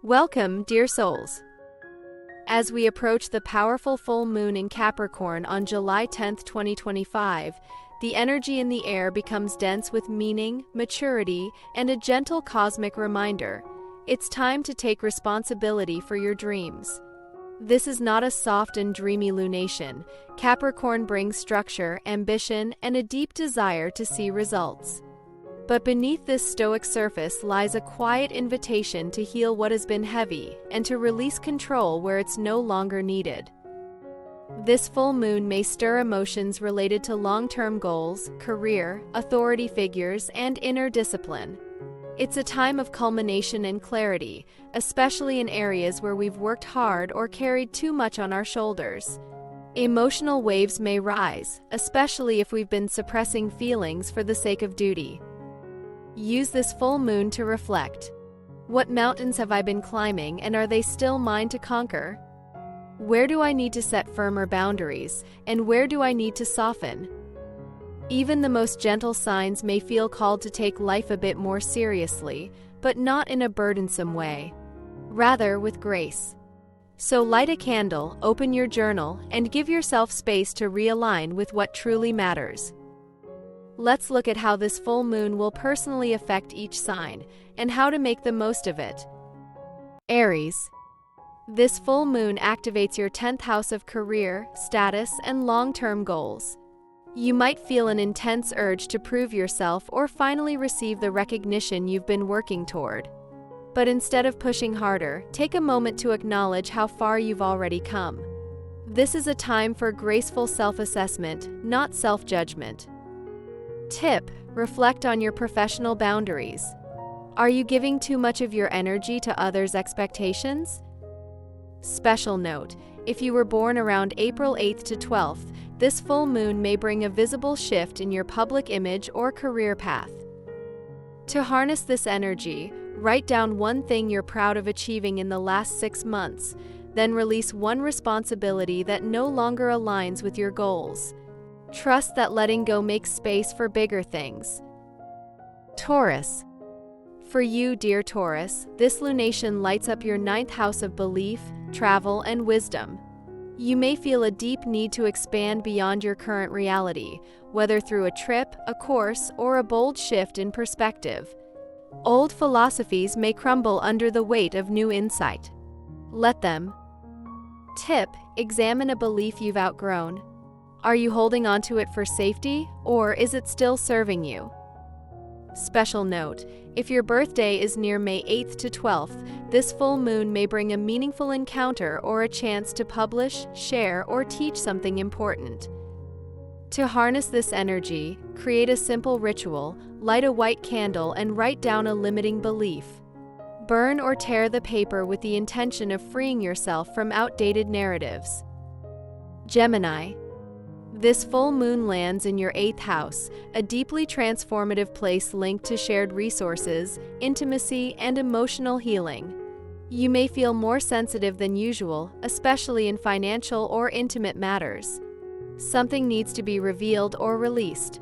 Welcome, dear souls. As we approach the powerful full moon in Capricorn on July 10, 2025, the energy in the air becomes dense with meaning, maturity, and a gentle cosmic reminder. It's time to take responsibility for your dreams. This is not a soft and dreamy lunation. Capricorn brings structure, ambition, and a deep desire to see results. But beneath this stoic surface lies a quiet invitation to heal what has been heavy and to release control where it's no longer needed. This full moon may stir emotions related to long-term goals, career, authority figures, and inner discipline. It's a time of culmination and clarity, especially in areas where we've worked hard or carried too much on our shoulders. Emotional waves may rise, especially if we've been suppressing feelings for the sake of duty. Use this full moon to reflect. What mountains have I been climbing, and are they still mine to conquer? Where do I need to set firmer boundaries, and where do I need to soften? Even the most gentle signs may feel called to take life a bit more seriously, but not in a burdensome way. Rather, with grace. So light a candle, open your journal, and give yourself space to realign with what truly matters. Let's look at how this full moon will personally affect each sign, and how to make the most of it. Aries. This full moon activates your 10th house of career, status, and long-term goals. You might feel an intense urge to prove yourself or finally receive the recognition you've been working toward. But instead of pushing harder, take a moment to acknowledge how far you've already come. This is a time for graceful self-assessment, not self-judgment. Tip: reflect on your professional boundaries. Are you giving too much of your energy to others' expectations? Special note: if you were born around April 8th to 12th, this full moon may bring a visible shift in your public image or career path. To harness this energy, write down one thing you're proud of achieving in the last 6 months, then release one responsibility that no longer aligns with your goals. Trust that letting go makes space for bigger things. Taurus. For you, dear Taurus, this lunation lights up your 9th house of belief, travel, and wisdom. You may feel a deep need to expand beyond your current reality, whether through a trip, a course, or a bold shift in perspective. Old philosophies may crumble under the weight of new insight. Let them. Tip: examine a belief you've outgrown. Are you holding on to it for safety, or is it still serving you? Special note: if your birthday is near May 8th to 12th, this full moon may bring a meaningful encounter or a chance to publish, share, or teach something important. To harness this energy, create a simple ritual, light a white candle, and write down a limiting belief. Burn or tear the paper with the intention of freeing yourself from outdated narratives. Gemini. This full moon lands in your 8th house, a deeply transformative place linked to shared resources, intimacy, and emotional healing. You may feel more sensitive than usual, especially in financial or intimate matters. Something needs to be revealed or released.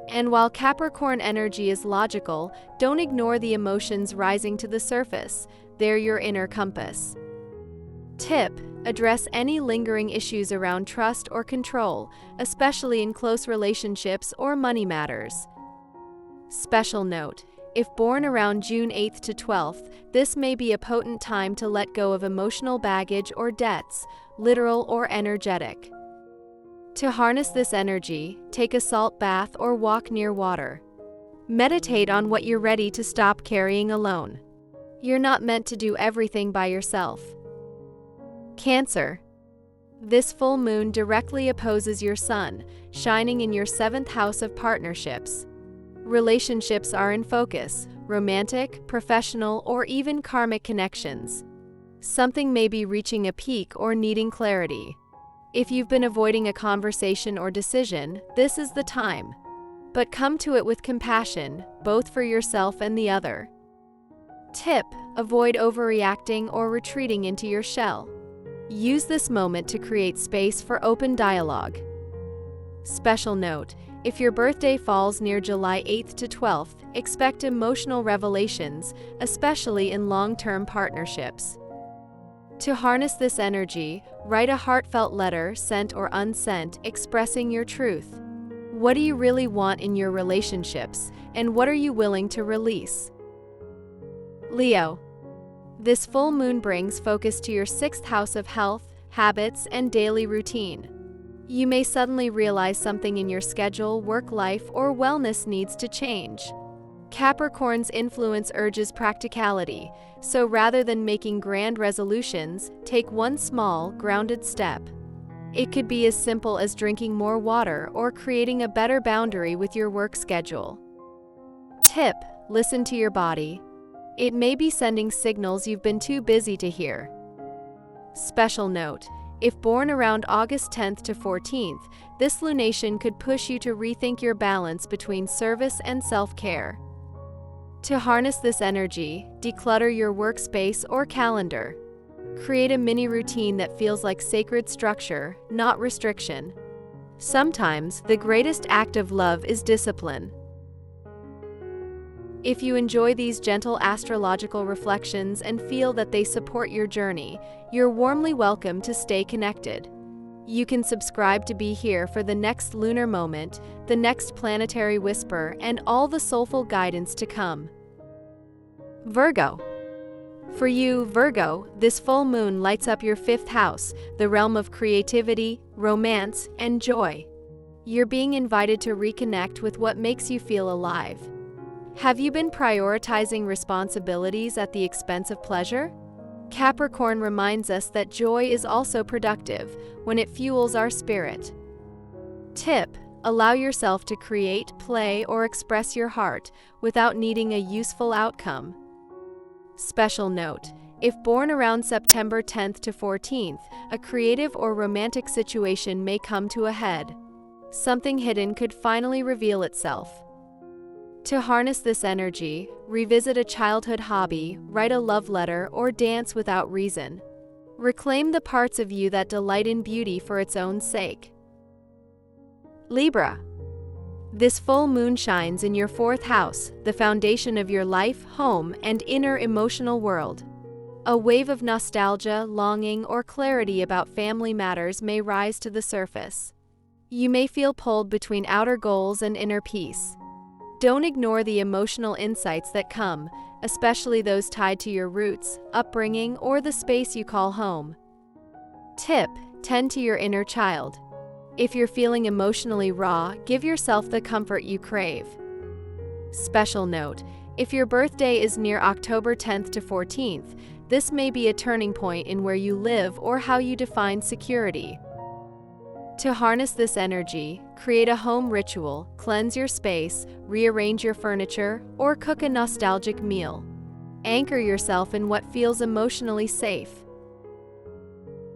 And while Capricorn energy is logical, don't ignore the emotions rising to the surface. They're your inner compass. Tip: address any lingering issues around trust or control, especially in close relationships or money matters. Special note: if born around June 8th to 12th, this may be a potent time to let go of emotional baggage or debts, literal or energetic. To harness this energy, take a salt bath or walk near water. Meditate on what you're ready to stop carrying alone. You're not meant to do everything by yourself. Cancer. This full moon directly opposes your sun, shining in your 7th house of partnerships. Relationships are in focus: romantic, professional, or even karmic connections. Something may be reaching a peak or needing clarity. If you've been avoiding a conversation or decision, this is the time. But come to it with compassion, both for yourself and the other. Tip: avoid overreacting or retreating into your shell. Use this moment to create space for open dialogue. Special note: If your birthday falls near July 8th to 12th, expect emotional revelations, especially in long-term partnerships. To harness this energy, write a heartfelt letter, sent or unsent, expressing your truth. What do you really want in your relationships, and what are you willing to release? Leo. This full moon brings focus to your 6th house of health, habits, and daily routine. You may suddenly realize something in your schedule, work life, or wellness needs to change. Capricorn's influence urges practicality, so rather than making grand resolutions, take one small, grounded step. It could be as simple as drinking more water or creating a better boundary with your work schedule. Tip: listen to your body. It may be sending signals you've been too busy to hear. Special note: if born around August 10th to 14th, this lunation could push you to rethink your balance between service and self-care. To harness this energy, declutter your workspace or calendar. Create a mini routine that feels like sacred structure, not restriction. Sometimes, the greatest act of love is discipline. If you enjoy these gentle astrological reflections and feel that they support your journey, you're warmly welcome to stay connected. You can subscribe to be here for the next lunar moment, the next planetary whisper, and all the soulful guidance to come. Virgo. For you, Virgo, this full moon lights up your 5th house, the realm of creativity, romance, and joy. You're being invited to reconnect with what makes you feel alive. Have you been prioritizing responsibilities at the expense of pleasure? Capricorn reminds us that joy is also productive when it fuels our spirit. Tip: allow yourself to create, play, or express your heart without needing a useful outcome. Special note: if born around September 10th to 14th, a creative or romantic situation may come to a head. Something hidden could finally reveal itself. To harness this energy, revisit a childhood hobby, write a love letter, or dance without reason. Reclaim the parts of you that delight in beauty for its own sake. Libra. This full moon shines in your 4th house, the foundation of your life, home, and inner emotional world. A wave of nostalgia, longing, or clarity about family matters may rise to the surface. You may feel pulled between outer goals and inner peace. Don't ignore the emotional insights that come, especially those tied to your roots, upbringing, or the space you call home. Tip: tend to your inner child. If you're feeling emotionally raw, give yourself the comfort you crave. Special note: if your birthday is near October 10th to 14th, this may be a turning point in where you live or how you define security. To harness this energy, create a home ritual, cleanse your space, rearrange your furniture, or cook a nostalgic meal. Anchor yourself in what feels emotionally safe.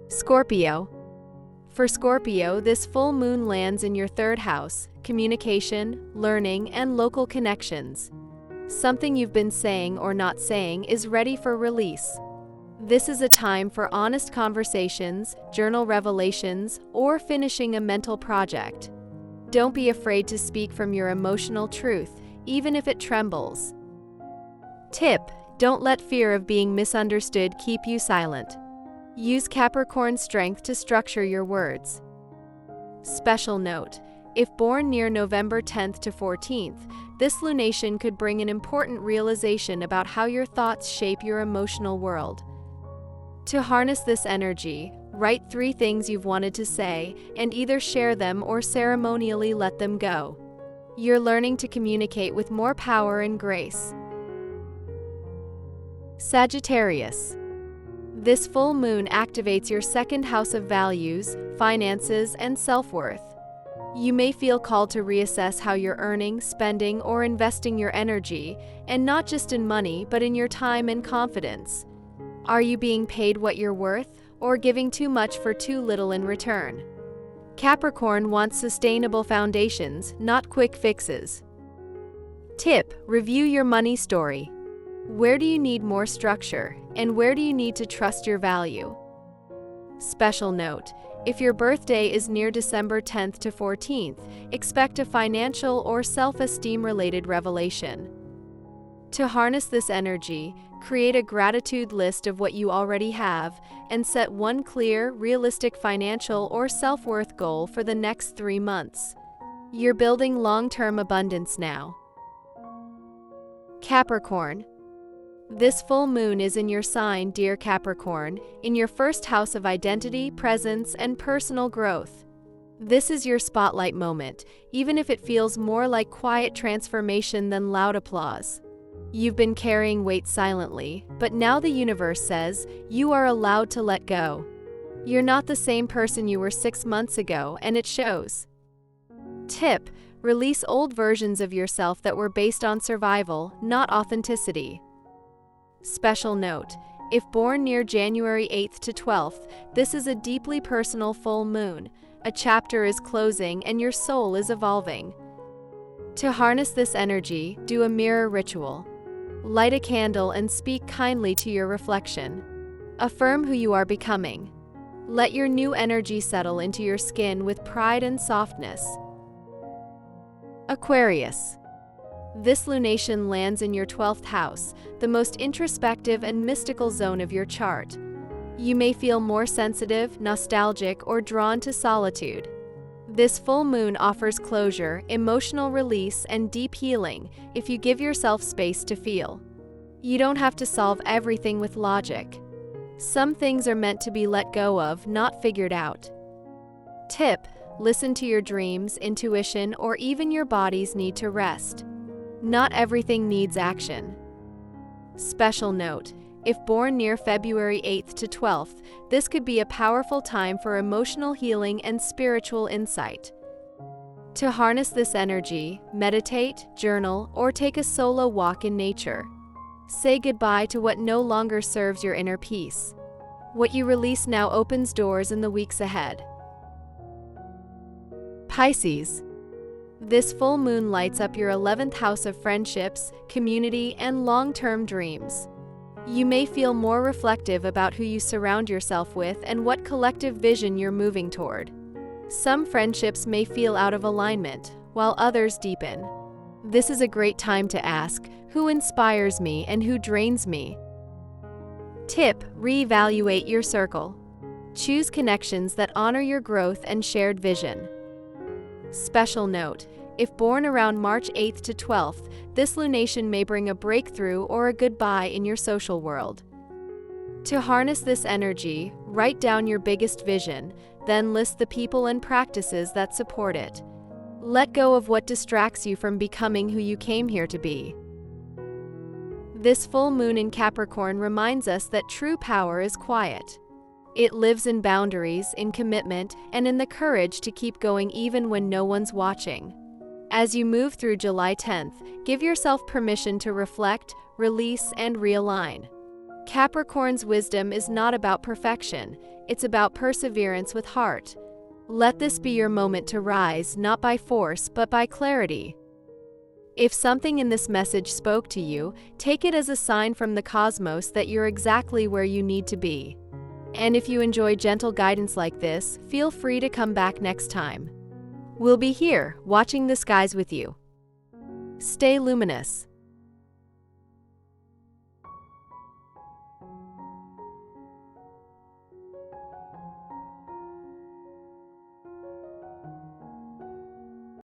Scorpio. For Scorpio, this full moon lands in your 3rd house, communication, learning, and local connections. Something you've been saying or not saying is ready for release. This is a time for honest conversations, journal revelations, or finishing a mental project. Don't be afraid to speak from your emotional truth, even if it trembles. Tip: don't let fear of being misunderstood keep you silent. Use Capricorn's strength to structure your words. Special note: if born near November 10th to 14th, this lunation could bring an important realization about how your thoughts shape your emotional world. To harness this energy, write 3 things you've wanted to say and either share them or ceremonially let them go. You're learning to communicate with more power and grace. Sagittarius. This full moon activates your 2nd house of values, finances, and self-worth. You may feel called to reassess how you're earning, spending, or investing your energy, and not just in money, but in your time and confidence. Are you being paid what you're worth, or giving too much for too little in return? Capricorn wants sustainable foundations, not quick fixes. Tip: review your money story. Where do you need more structure, and where do you need to trust your value? Special note: If your birthday is near December 10th to 14th, expect a financial or self-esteem related revelation. To harness this energy, create a gratitude list of what you already have and set one clear, realistic financial or self-worth goal for the next 3 months. You're building long-term abundance now. Capricorn. This full moon is in your sign, dear Capricorn, in your first house of identity, presence, and personal growth. This is your spotlight moment, even if it feels more like quiet transformation than loud applause. You've been carrying weight silently, but now the universe says you are allowed to let go. You're not the same person you were 6 months ago, and it shows. Tip: release old versions of yourself that were based on survival, not authenticity. Special note: if born near January 8th to 12th, this is a deeply personal full moon. A chapter is closing and your soul is evolving. To harness this energy, do a mirror ritual. Light a candle and speak kindly to your reflection. Affirm who you are becoming. Let your new energy settle into your skin with pride and softness. Aquarius. This lunation lands in your 12th house, the most introspective and mystical zone of your chart. You may feel more sensitive, nostalgic, or drawn to solitude. This full moon offers closure, emotional release, and deep healing if you give yourself space to feel. You don't have to solve everything with logic. Some things are meant to be let go of, not figured out. Tip: listen to your dreams, intuition, or even your body's need to rest. Not everything needs action. Special note: if born near February 8th to 12th, this could be a powerful time for emotional healing and spiritual insight. To harness this energy, meditate, journal, or take a solo walk in nature. Say goodbye to what no longer serves your inner peace. What you release now opens doors in the weeks ahead. Pisces. This full moon lights up your 11th house of friendships, community, and long-term dreams. You may feel more reflective about who you surround yourself with and what collective vision you're moving toward. Some friendships may feel out of alignment, while others deepen. This is a great time to ask, who inspires me and who drains me? Tip: reevaluate your circle. Choose connections that honor your growth and shared vision. Special note: if born around March 8th to 12th, this lunation may bring a breakthrough or a goodbye in your social world. To harness this energy, write down your biggest vision, then list the people and practices that support it. Let go of what distracts you from becoming who you came here to be. This full moon in Capricorn reminds us that true power is quiet. It lives in boundaries, in commitment, and in the courage to keep going even when no one's watching. As you move through July 10th, give yourself permission to reflect, release, and realign. Capricorn's wisdom is not about perfection, it's about perseverance with heart. Let this be your moment to rise, not by force, but by clarity. If something in this message spoke to you, take it as a sign from the cosmos that you're exactly where you need to be. And if you enjoy gentle guidance like this, feel free to come back next time. We'll be here, watching the skies with you. Stay luminous.